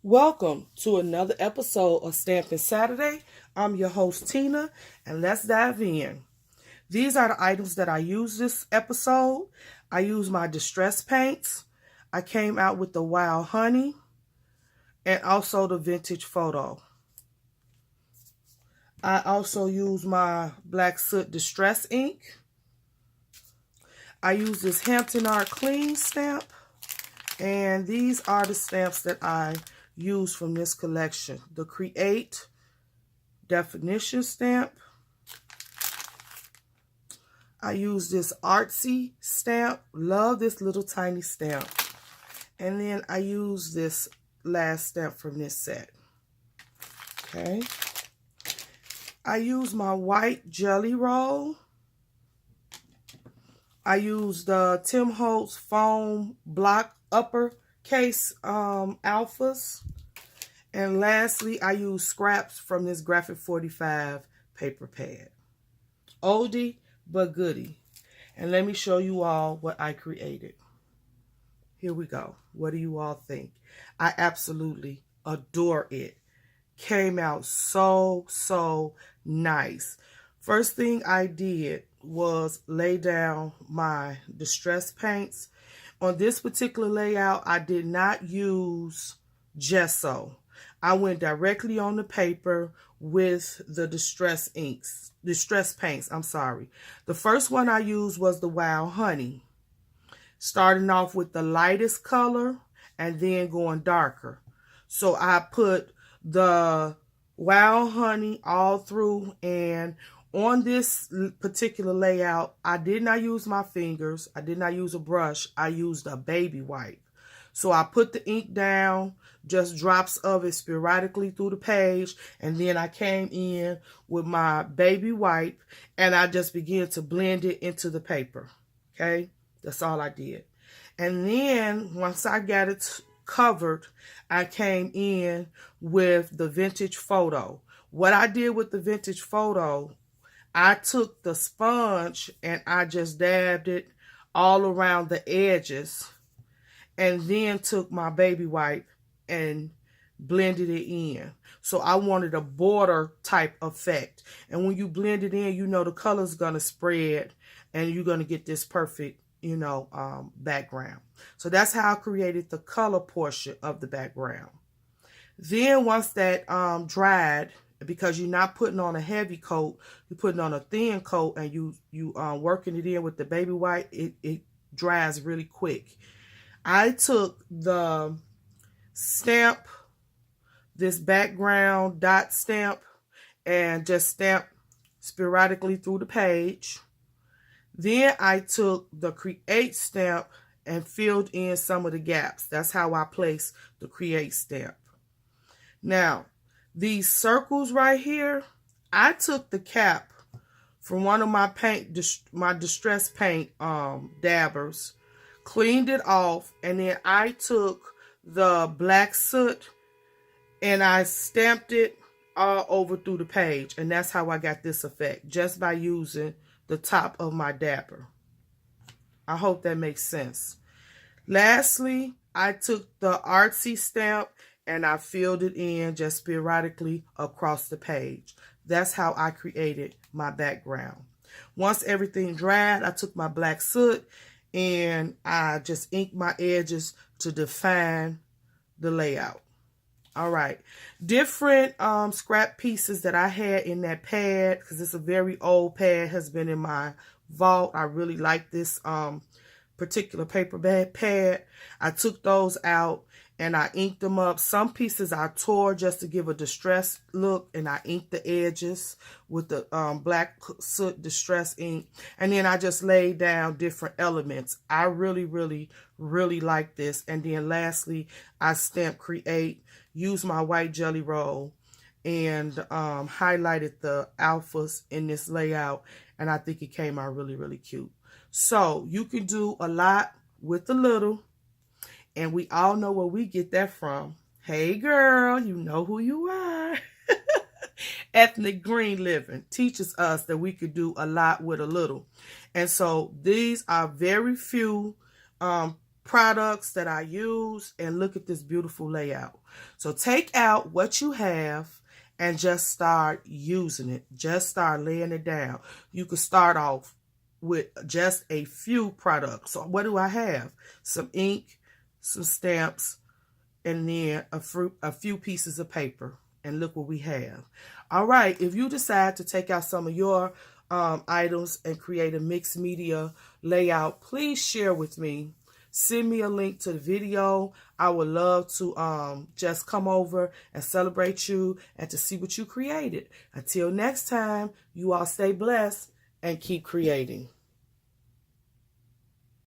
Welcome to another episode of Stampin' Saturday. I'm your host, Tina, and let's dive in. These are the items that I use this episode. I use my distress paints. I came out with the Wild Honey and also the Vintage Photo. I also use my Black Soot Distress ink. I use this Hampton Art Clean stamp. And these are the stamps that I use from this collection. The Create Definition stamp. I use this Artsy stamp. Love this little tiny stamp. And then I use this last stamp from this set. Okay. I use my white jelly roll. I use the Tim Holtz foam block uppercase alphas. And lastly, I use scraps from this Graphic 45 paper pad. Oldie but goodie. And let me show you all what I created. Here we go. What do you all think? I absolutely adore it. Came out so nice. First thing I did was lay down my distress paints. On this particular layout, I did not use gesso. I went directly on the paper with the distress paints, I'm sorry. The first one I used was the Wild Honey. Starting off with the lightest color and then going darker. So I put the Wild Honey all through, and on this particular layout, I did not use my fingers. I did not use a brush. I used a baby wipe. So I put the ink down, just drops of it sporadically through the page, and then I came in with my baby wipe, and I just began to blend it into the paper. Okay, that's all I did. And then once I got it covered, I came in with the Vintage Photo. What I did with the Vintage Photo, I took the sponge and I just dabbed it all around the edges, and then took my baby wipe and blended it in. So I wanted a border type effect. And when you blend it in, you know the color's going to spread and you're going to get this perfect, background. So that's how I created the color portion of the background. Then once that dried, because you're not putting on a heavy coat, you're putting on a thin coat, and you working it in with the baby wipe, it dries really quick. I took the stamp, this background dot stamp, and just stamped sporadically through the page. Then I took the Create stamp and filled in some of the gaps. That's how I place the Create stamp. Now, these circles right here, I took the cap from one of my my distress paint dabbers, cleaned it off, and then I took the black soot and I stamped it all over through the page. And that's how I got this effect, just by using the top of my dabber. I hope that makes sense. Lastly, I took the Artsy stamp and I filled it in just sporadically across the page. That's how I created my background. Once everything dried, I took my black soot and I just inked my edges to define the layout. All right. Different scrap pieces that I had in that pad, because it's a very old pad, has been in my vault. I really like this particular paper pad. I took those out and I inked them up. Some pieces I tore just to give a distressed look, and I inked the edges with the black soot distress ink. And then I just laid down different elements. I really like this. And then lastly, I stamped Create, used my white jelly roll, and highlighted the alphas in this layout. And I think it came out really cute. So you can do a lot with a little. And we all know where we get that from. Hey girl, you know who you are. Ethnic Green Living teaches us that we could do a lot with a little. And so these are very few products that I use, and look at this beautiful layout. So take out what you have and just start using it. Just start laying it down. You could start off with just a few products. So what do I have? Some ink, some stamps, and then a few pieces of paper. And look what we have. All right, if you decide to take out some of your items and create a mixed media layout, please share with me. Send me a link to the video. I would love to just come over and celebrate you and to see what you created. Until next time, you all stay blessed and keep creating.